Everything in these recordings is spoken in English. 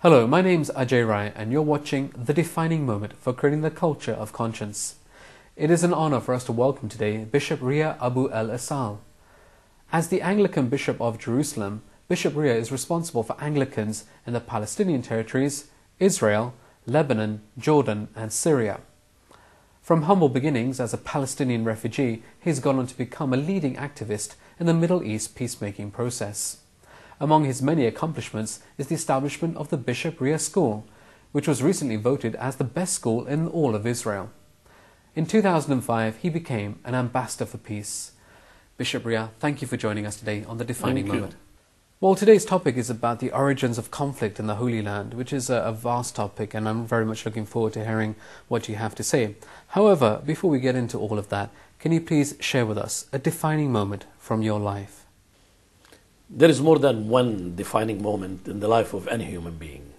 Hello, my name's Ajay Riah and you're watching The Defining Moment for Creating the Culture of Conscience. It is an honor for us to welcome today Bishop Riah Abu El-Assal. As the Anglican Bishop of Jerusalem, Bishop Riah is responsible for Anglicans in the Palestinian territories, Israel, Lebanon, Jordan and Syria. From humble beginnings as a Palestinian refugee, he's gone on to become a leading activist in the Middle East peacemaking process. Among his many accomplishments is the establishment of the Bishop Riah School, which was recently voted as the best school in all of Israel. In 2005, he became an ambassador for peace. Bishop Riah, thank you for joining us today on The Defining Moment. Well, today's topic is about the origins of conflict in the Holy Land, which is a vast topic, and I'm very much looking forward to hearing what you have to say. However, before we get into all of that, can you please share with us a defining moment from your life? There is more than one defining moment in the life of any human being.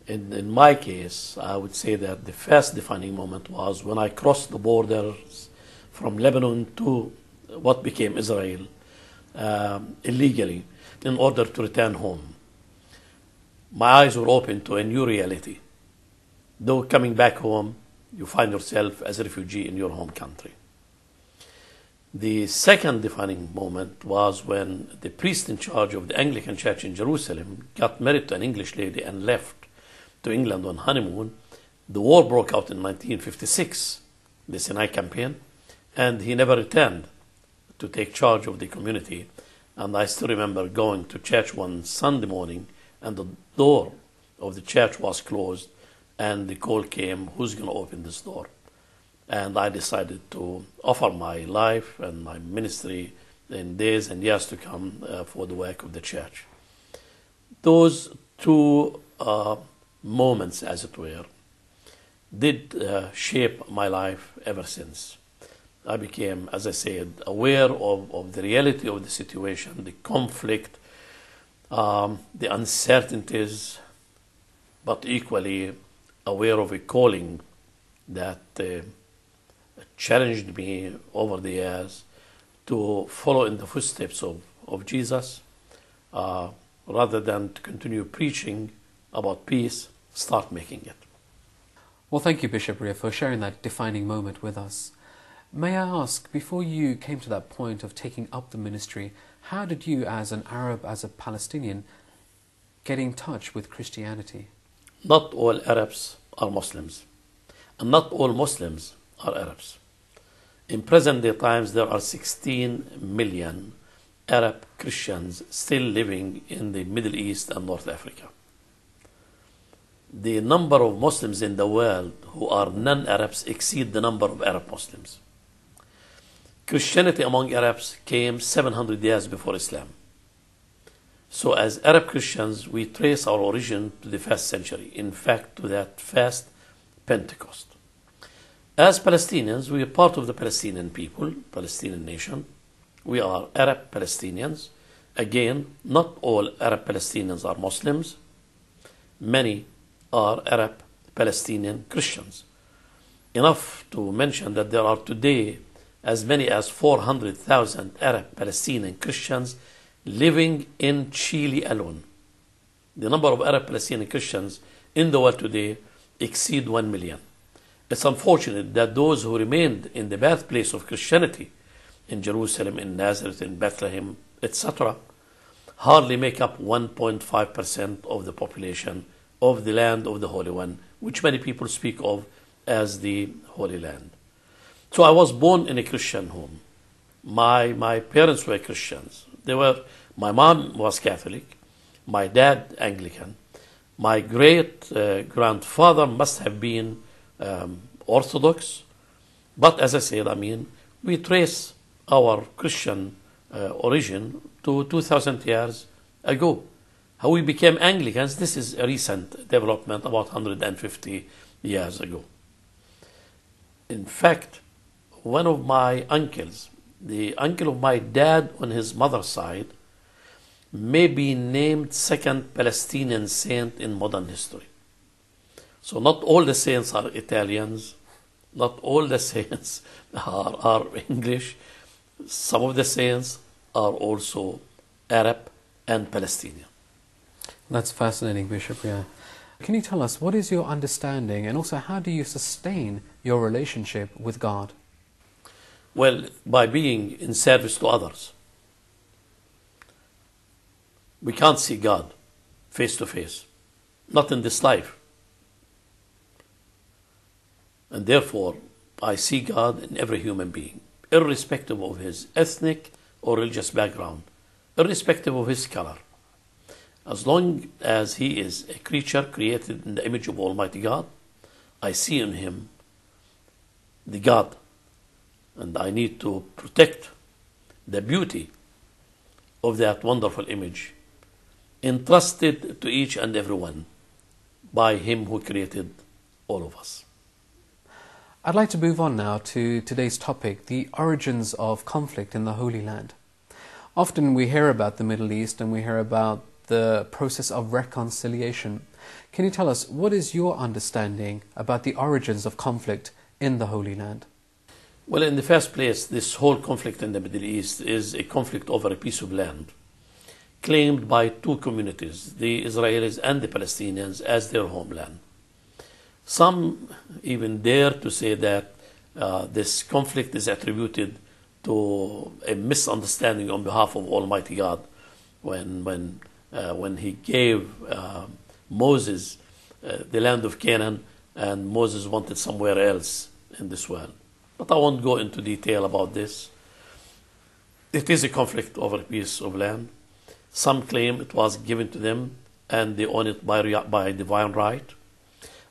In my case, I would say that the first defining moment was when I crossed the borders from Lebanon to what became Israel illegally in order to return home. My eyes were open to a new reality. Though coming back home, you find yourself as a refugee in your home country. The second defining moment was when the priest in charge of the Anglican church in Jerusalem got married to an English lady and left to England on honeymoon. The war broke out in 1956, the Sinai campaign, and he never returned to take charge of the community. And I still remember going to church one Sunday morning and the door of the church was closed and the call came, who's going to open this door? And I decided to offer my life and my ministry in days and years to come for the work of the church. Those two moments, as it were, did shape my life ever since. I became, as I said, aware of the reality of the situation, the conflict, the uncertainties, but equally aware of a calling that challenged me over the years to follow in the footsteps of Jesus, rather than to continue preaching about peace, start making it. Well, thank you, Bishop Riah, for sharing that defining moment with us. May I ask, before you came to that point of taking up the ministry, how did you, as an Arab, as a Palestinian, get in touch with Christianity? Not all Arabs are Muslims, and not all Muslims are Arabs. In present-day times, there are 16 million Arab Christians still living in the Middle East and North Africa. The number of Muslims in the world who are non-Arabs exceed the number of Arab Muslims. Christianity among Arabs came 700 years before Islam. So as Arab Christians, we trace our origin to the 1st century, in fact to that first Pentecost. As Palestinians, we are part of the Palestinian people, Palestinian nation. We are Arab Palestinians. Again, not all Arab Palestinians are Muslims. Many are Arab Palestinian Christians. Enough to mention that there are today as many as 400,000 Arab Palestinian Christians living in Chile alone. The number of Arab Palestinian Christians in the world today exceed 1 million. It's unfortunate that those who remained in the birthplace of Christianity, in Jerusalem, in Nazareth, in Bethlehem, etc., hardly make up 1.5% of the population of the land of the Holy One, which many people speak of as the Holy Land. So I was born in a Christian home. My parents were Christians. My mom was Catholic, my dad Anglican. My great-grandfather must have been Orthodox, but as I said, we trace our Christian origin to 2,000 years ago. How we became Anglicans, this is a recent development, about 150 years ago. In fact, one of my uncles, the uncle of my dad on his mother's side, may be named second Palestinian saint in modern history. So not all the saints are Italians, not all the saints are English. Some of the saints are also Arab and Palestinian. That's fascinating, Bishop Riah. Can you tell us what is your understanding and also how do you sustain your relationship with God? Well, by being in service to others. We can't see God face to face, not in this life. And therefore, I see God in every human being, irrespective of his ethnic or religious background, irrespective of his color. As long as he is a creature created in the image of Almighty God, I see in him the God. And I need to protect the beauty of that wonderful image entrusted to each and every one by him who created all of us. I'd like to move on now to today's topic, the origins of conflict in the Holy Land. Often we hear about the Middle East and we hear about the process of reconciliation. Can you tell us what is your understanding about the origins of conflict in the Holy Land? Well, in the first place, this whole conflict in the Middle East is a conflict over a piece of land claimed by two communities, the Israelis and the Palestinians, as their homeland. Some even dare to say that this conflict is attributed to a misunderstanding on behalf of Almighty God when he gave Moses the land of Canaan and Moses wanted somewhere else in this world. But I won't go into detail about this. It is a conflict over a piece of land. Some claim it was given to them and they own it by divine right.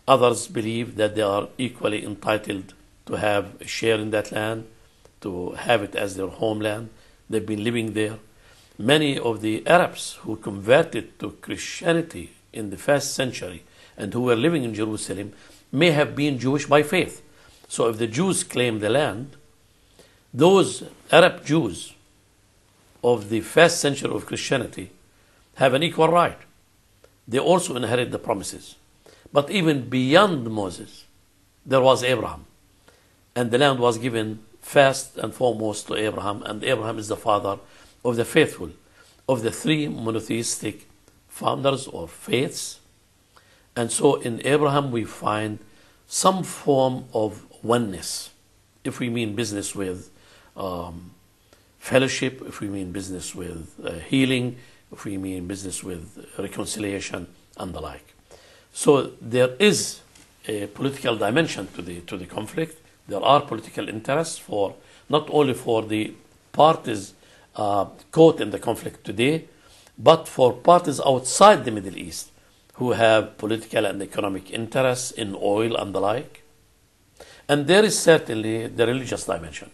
Others believe that they are equally entitled to have a share in that land, to have it as their homeland. They've been living there. Many of the Arabs who converted to Christianity in the first century and who were living in Jerusalem may have been Jewish by faith. So if the Jews claim the land, those Arab Jews of the first century of Christianity have an equal right. They also inherit the promises. But even beyond Moses, there was Abraham. And the land was given first and foremost to Abraham. And Abraham is the father of the faithful, of the three monotheistic founders or faiths. And so in Abraham we find some form of oneness. If we mean business with fellowship, if we mean business with healing, if we mean business with reconciliation and the like. So there is a political dimension to the conflict. There are political interests for not only for the parties caught in the conflict today, but for parties outside the Middle East who have political and economic interests in oil and the like. And there is certainly the religious dimension,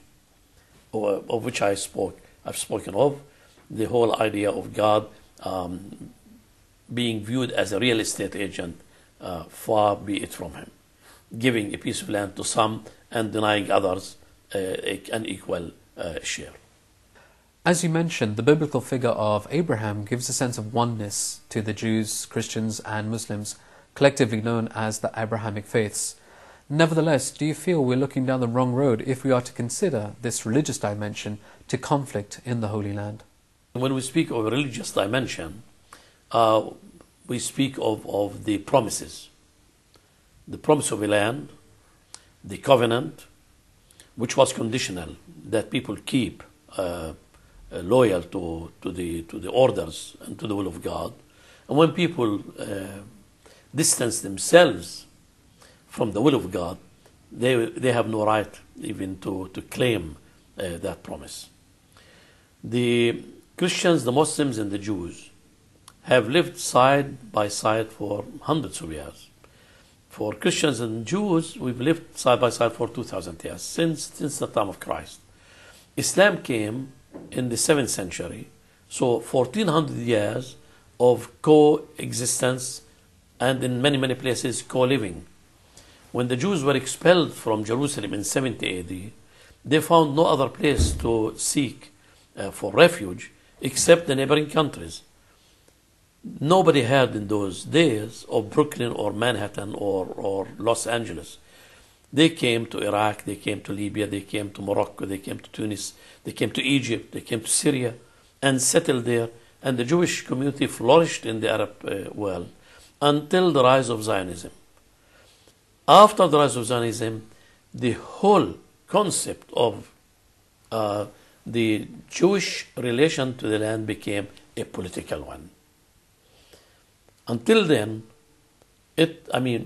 of which I've spoken of, the whole idea of God being viewed as a real estate agent, far be it from him, giving a piece of land to some and denying others an equal share. As you mentioned, the biblical figure of Abraham gives a sense of oneness to the Jews, Christians and Muslims, collectively known as the Abrahamic faiths. Nevertheless, do you feel we're looking down the wrong road if we are to consider this religious dimension to conflict in the Holy Land? When we speak of a religious dimension, we speak of the promises. The promise of a land, the covenant, which was conditional, that people keep loyal to the orders and to the will of God. And when people distance themselves from the will of God, they have no right even to claim that promise. The Christians, the Muslims and the Jews have lived side by side for hundreds of years. For Christians and Jews, we've lived side by side for 2,000 years, since the time of Christ. Islam came in the 7th century, so 1,400 years of coexistence and in many places co-living. When the Jews were expelled from Jerusalem in 70 AD, they found no other place to seek for refuge except the neighboring countries. Nobody heard in those days of Brooklyn or Manhattan or Los Angeles. They came to Iraq, they came to Libya, they came to Morocco, they came to Tunis, they came to Egypt, they came to Syria and settled there and the Jewish community flourished in the Arab world until the rise of Zionism. After the rise of Zionism, the whole concept of the Jewish relation to the land became a political one. Until then,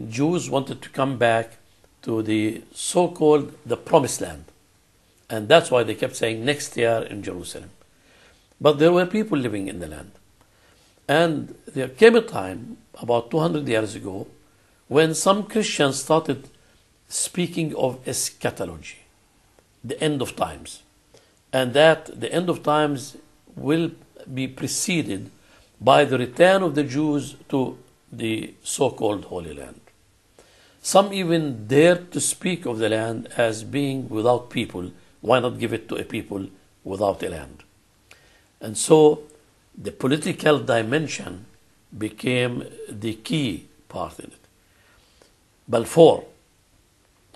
Jews wanted to come back to the so-called the Promised Land. And that's why they kept saying next year in Jerusalem. But there were people living in the land. And there came a time, about 200 years ago, when some Christians started speaking of eschatology, the end of times. And that the end of times will be preceded by the return of the Jews to the so-called Holy Land. Some even dared to speak of the land as being without people. Why not give it to a people without a land? And so the political dimension became the key part in it. Balfour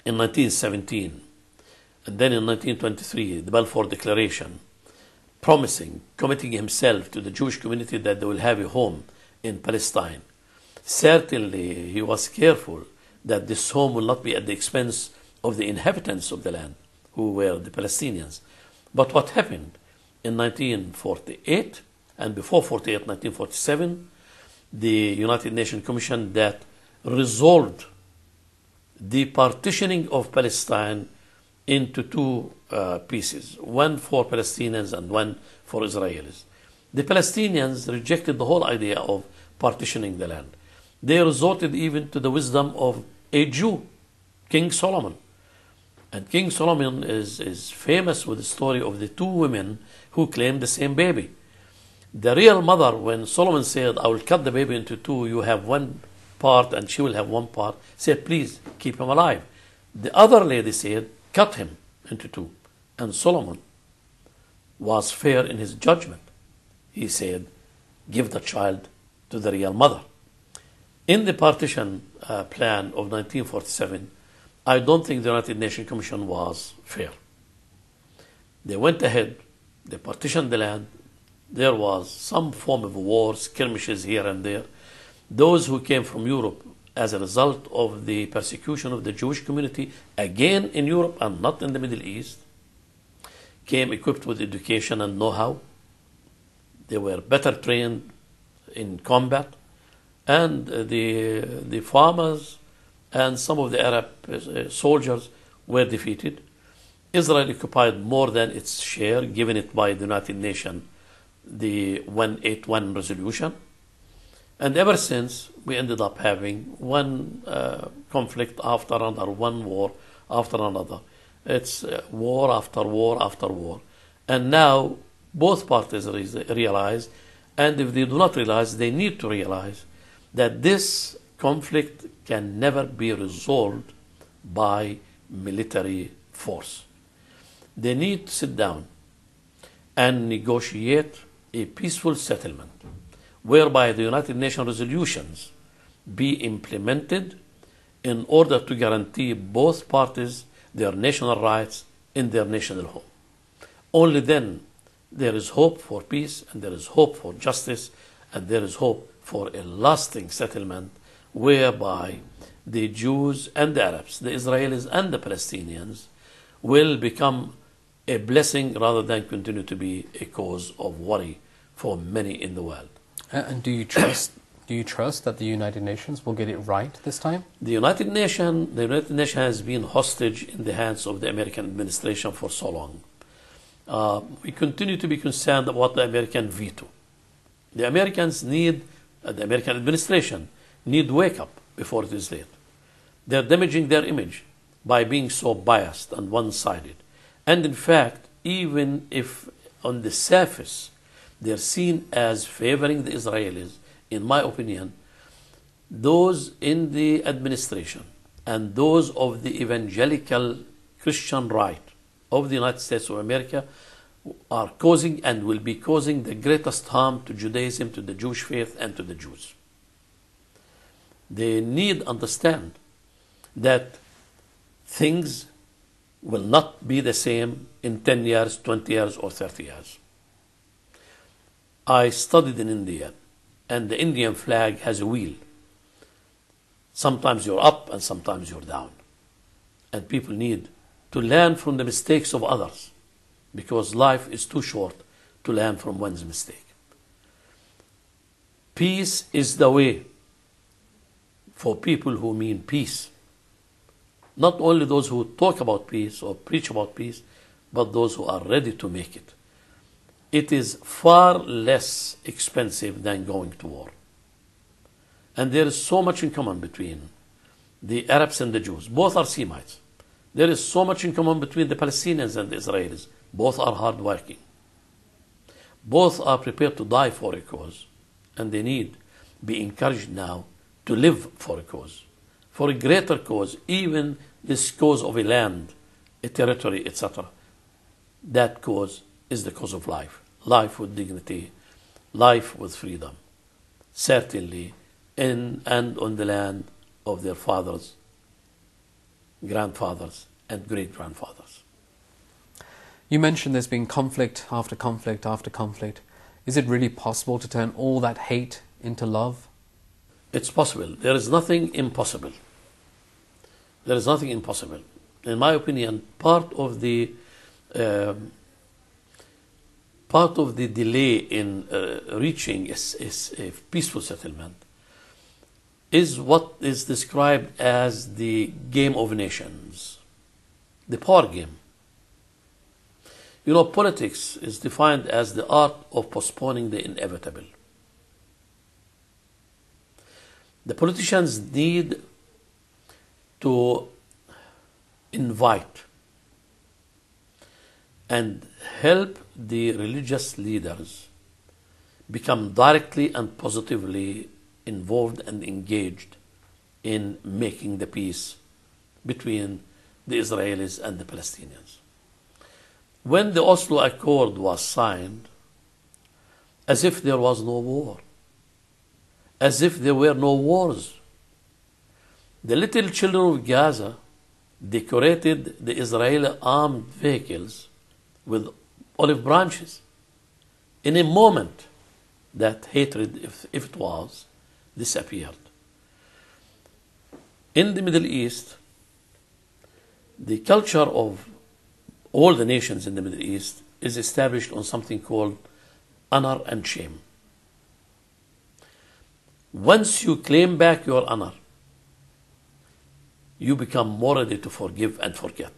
in 1917, and then in 1923, the Balfour Declaration, committing himself to the Jewish community that they will have a home in Palestine. Certainly, he was careful that this home will not be at the expense of the inhabitants of the land, who were the Palestinians. But what happened in 1948, and before 48, 1947, the United Nations Commission that resolved the partitioning of Palestine into two pieces, one for Palestinians and one for Israelis. The Palestinians rejected the whole idea of partitioning the land. They resorted even to the wisdom of a Jew, King Solomon. And King Solomon is famous with the story of the two women who claimed the same baby. The real mother, when Solomon said, I will cut the baby into two, you have one part and she will have one part, said, please keep him alive. The other lady said, cut him into two. And Solomon was fair in his judgment. He said, give the child to the real mother. In the partition plan of 1947, I don't think the United Nations Commission was fair. They went ahead, they partitioned the land. There was some form of war, skirmishes here and there. Those who came from Europe as a result of the persecution of the Jewish community, again in Europe and not in the Middle East, came equipped with education and know-how. They were better trained in combat. And the farmers and some of the Arab soldiers were defeated. Israel occupied more than its share, given it by the United Nations, the 181 resolution. And ever since, we ended up having one conflict after another, one war after another. It's war after war after war. And now both parties realize, and if they do not realize, they need to realize that this conflict can never be resolved by military force. They need to sit down and negotiate a peaceful settlement whereby the United Nations resolutions be implemented in order to guarantee both parties their national rights in their national home. Only then there is hope for peace, and there is hope for justice, and there is hope for a lasting settlement whereby the Jews and the Arabs, the Israelis and the Palestinians will become a blessing rather than continue to be a cause of worry for many in the world. And do you trust that the United Nations will get it right this time? The United Nations has been hostage in the hands of the American administration for so long. We continue to be concerned about the American veto. The Americans need, the American administration need wake up before it is late. They're damaging their image by being so biased and one-sided. And in fact, even if on the surface they're seen as favoring the Israelis, in my opinion, those in the administration and those of the evangelical Christian right of the United States of America are causing and will be causing the greatest harm to Judaism, to the Jewish faith, and to the Jews. They need to understand that things will not be the same in 10 years, 20 years, or 30 years. I studied in India, and the Indian flag has a wheel. Sometimes you're up and sometimes you're down. And people need to learn from the mistakes of others, because life is too short to learn from one's mistake. Peace is the way for people who mean peace. Not only those who talk about peace or preach about peace, but those who are ready to make it. It is far less expensive than going to war. And there is so much in common between the Arabs and the Jews. Both are Semites. There is so much in common between the Palestinians and the Israelis. Both are hardworking. Both are prepared to die for a cause. And they need to be encouraged now to live for a cause, for a greater cause, even this cause of a land, a territory, etc. That cause is the cause of life. Life with dignity, life with freedom. Certainly in and on the land of their fathers, grandfathers, and great-grandfathers. You mentioned there's been conflict after conflict after conflict. Is it really possible to turn all that hate into love? It's possible. There is nothing impossible. There is nothing impossible. In my opinion, part of the delay in reaching a peaceful settlement is what is described as the game of nations, the power game. You know, politics is defined as the art of postponing the inevitable. The politicians need to invite and help the religious leaders become directly and positively involved and engaged in making the peace between the Israelis and the Palestinians. When the Oslo Accord was signed, as if there was no war, as if there were no wars, the little children of Gaza decorated the Israeli armed vehicles with olive branches. In a moment, that hatred, if it was, disappeared. In the Middle East, the culture of all the nations in the Middle East is established on something called honor and shame. Once you claim back your honor, you become more ready to forgive and forget.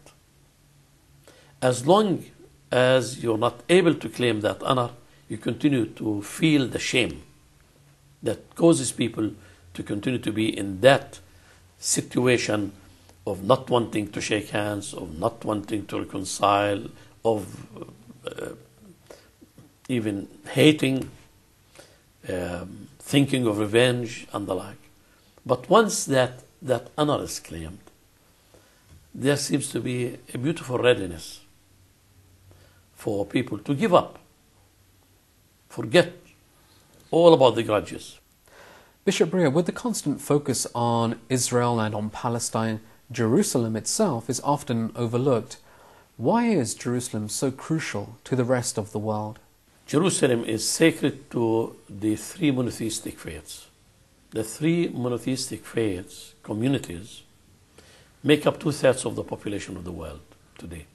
As long as you're not able to claim that honor, you continue to feel the shame that causes people to continue to be in that situation of not wanting to shake hands, of not wanting to reconcile, of even hating, thinking of revenge and the like. But once that honor is claimed, there seems to be a beautiful readiness for people to give up, forget all about the grudges. Bishop Riah, with the constant focus on Israel and on Palestine, Jerusalem itself is often overlooked. Why is Jerusalem so crucial to the rest of the world? Jerusalem is sacred to the three monotheistic faiths. The three monotheistic faiths, communities, make up 2/3 of the population of the world today.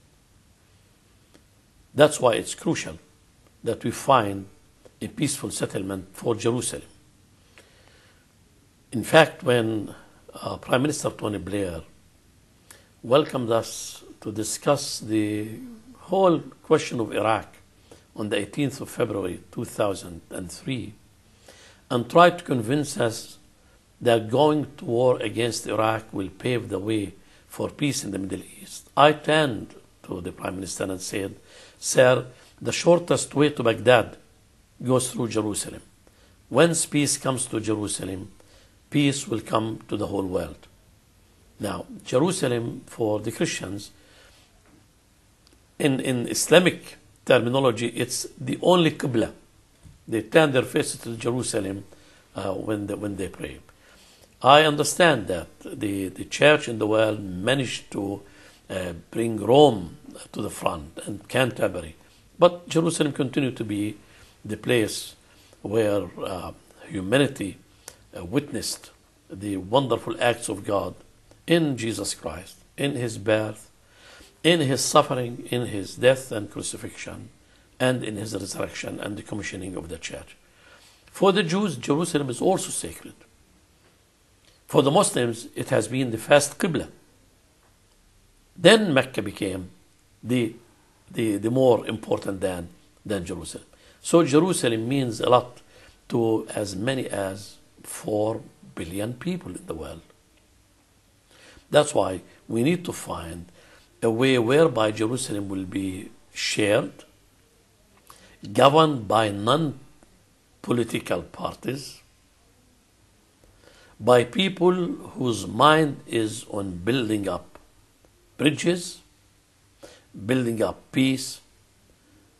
That's why it's crucial that we find a peaceful settlement for Jerusalem. In fact, when Prime Minister Tony Blair welcomed us to discuss the whole question of Iraq on the 18th of February 2003 and tried to convince us that going to war against Iraq will pave the way for peace in the Middle East, I turned to the Prime Minister and said, "Sir, the shortest way to Baghdad goes through Jerusalem. Once peace comes to Jerusalem, peace will come to the whole world." Now, Jerusalem for the Christians, in Islamic terminology, it's the only Qibla. They turn their faces to Jerusalem when they pray. I understand that the church in the world managed to bring Rome to the front and Canterbury, but Jerusalem continued to be the place where humanity witnessed the wonderful acts of God in Jesus Christ, in his birth, in his suffering, in his death and crucifixion, and in his resurrection and the commissioning of the church. For the Jews, Jerusalem is also sacred. For the Muslims, it has been the first Qibla. Then Mecca became the more important than Jerusalem. So Jerusalem means a lot to as many as 4 billion people in the world. That's why we need to find a way whereby Jerusalem will be shared, governed by non-political parties, by people whose mind is on building up bridges, building up peace,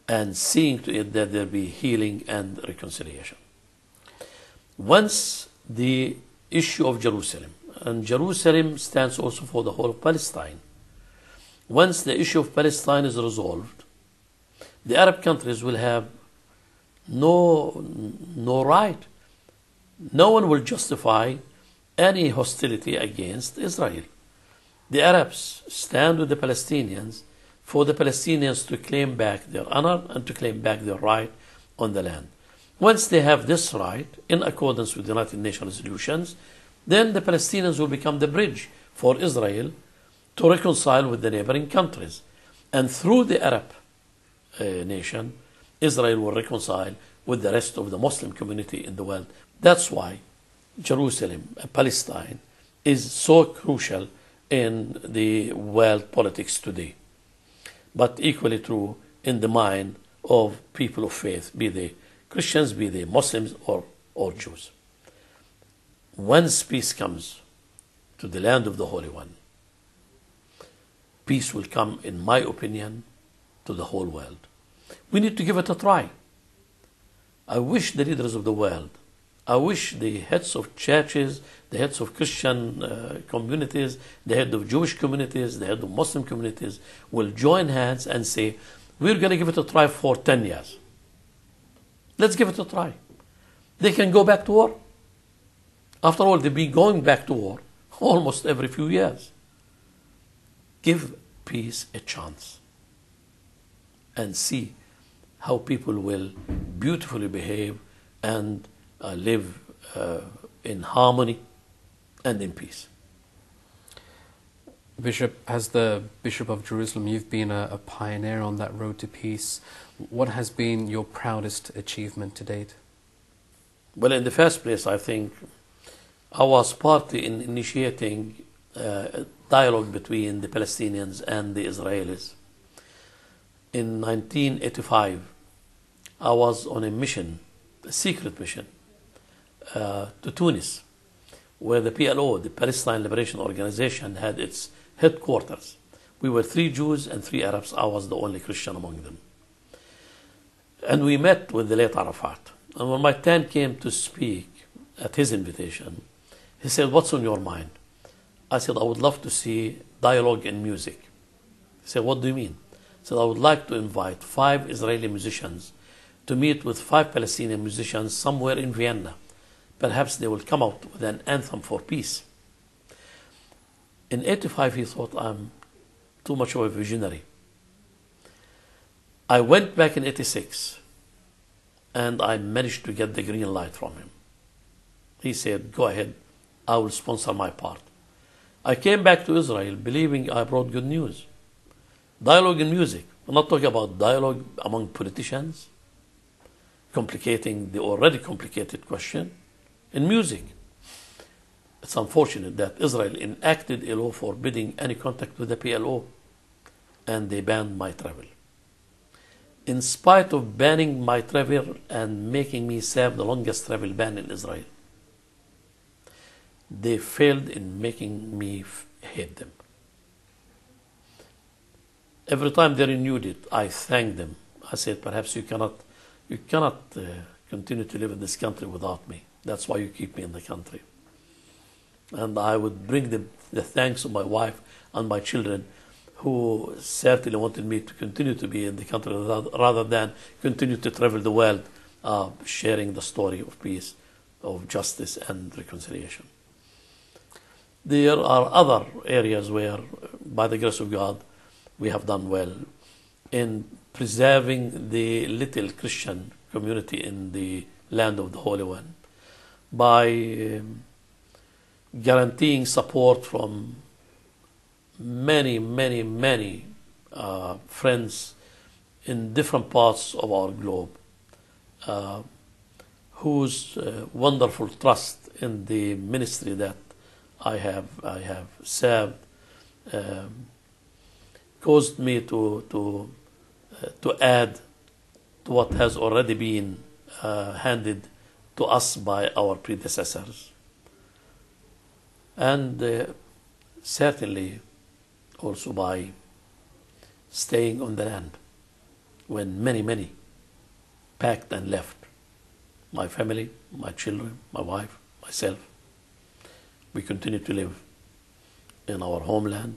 and seeing to it that there be healing and reconciliation. Once the issue of Jerusalem, and Jerusalem stands also for the whole of Palestine, once the issue of Palestine is resolved, the Arab countries will have no right. No one will justify any hostility against Israel. The Arabs stand with the Palestinians for the Palestinians to claim back their honor and to claim back their right on the land. Once they have this right, in accordance with the United Nations resolutions, then the Palestinians will become the bridge for Israel to reconcile with the neighboring countries. And through the Arab nation, Israel will reconcile with the rest of the Muslim community in the world. That's why Jerusalem, Palestine, is so crucial in the world politics today, but equally true in the mind of people of faith, be they Christians, be they Muslims or Jews. Once peace comes to the land of the Holy One, peace will come, in my opinion, to the whole world. We need to give it a try. I wish the leaders of the world, I wish the heads of churches, the heads of Christian communities, the head of Jewish communities, the head of Muslim communities will join hands and say, we're going to give it a try for 10 years. Let's give it a try. They can go back to war. After all, they've been going back to war almost every few years. Give peace a chance and see how people will beautifully behave and live in harmony and in peace. Bishop, as the Bishop of Jerusalem, you've been a pioneer on that road to peace. What has been your proudest achievement to date? Well, in the first place, I think I was party in initiating a dialogue between the Palestinians and the Israelis. In 1985, I was on a mission, a secret mission, to Tunis, where the PLO, the Palestine Liberation Organization, had its headquarters. We were 3 Jews and 3 Arabs. I was the only Christian among them. And we met with the late Arafat. And when my turn came to speak at his invitation, he said, "What's on your mind?" I said, "I would love to see dialogue and music." He said, "What do you mean?" I said, "I would like to invite 5 Israeli musicians to meet with 5 Palestinian musicians somewhere in Vienna. Perhaps they will come out with an anthem for peace." In 85, he thought I'm too much of a visionary. I went back in 86, and I managed to get the green light from him. He said, "Go ahead, I will sponsor my part." I came back to Israel believing I brought good news. Dialogue and music. We're not talking about dialogue among politicians, complicating the already complicated question. In music, it's unfortunate that Israel enacted a law forbidding any contact with the PLO, and they banned my travel. In spite of banning my travel and making me serve the longest travel ban in Israel, they failed in making me hate them. Every time they renewed it, I thanked them. I said, "Perhaps you cannot continue to live in this country without me. That's why you keep me in the country." And I would bring the thanks of my wife and my children, who certainly wanted me to continue to be in the country rather than continue to travel the world sharing the story of peace, of justice and reconciliation. There are other areas where, by the grace of God, we have done well in preserving the little Christian community in the land of the Holy One by guaranteeing support from many friends in different parts of our globe, whose wonderful trust in the ministry that I have served caused me to add to what has already been handed to us by our predecessors, and certainly also by staying on the land when many packed and left. My family, my children, my wife, myself, we continue to live in our homeland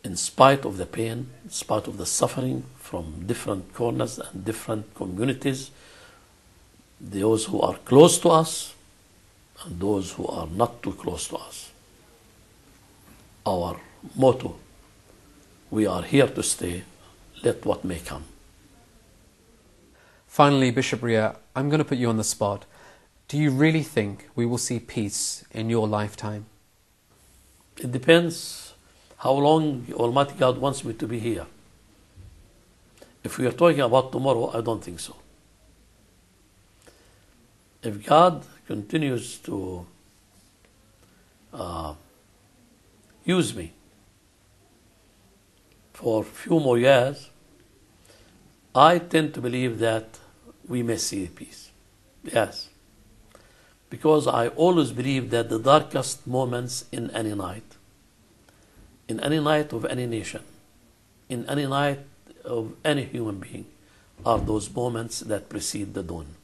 in spite of the pain, in spite of the suffering from different corners and different communities, those who are close to us and those who are not too close to us. Our motto: we are here to stay, let what may come. Finally, Bishop Riah, I'm going to put you on the spot. Do you really think we will see peace in your lifetime? It depends how long Almighty God wants me to be here. If we are talking about tomorrow, I don't think so. If God continues to use me for a few more years, I tend to believe that we may see peace. Yes. Because I always believe that the darkest moments in any night of any nation, in any night of any human being, are those moments that precede the dawn.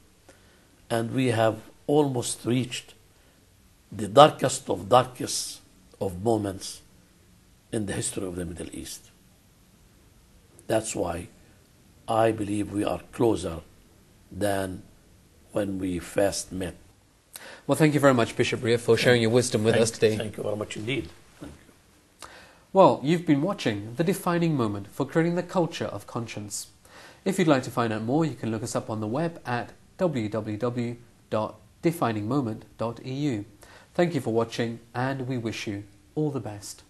And we have almost reached the darkest of moments in the history of the Middle East. That's why I believe we are closer than when we first met. Well, thank you very much, Bishop Riah, for sharing your wisdom with us today. Thank you very much indeed. Thank you. Well, you've been watching The Defining Moment for creating the culture of conscience. If you'd like to find out more, you can look us up on the web at www.definingmoment.eu. Thank you for watching, and we wish you all the best.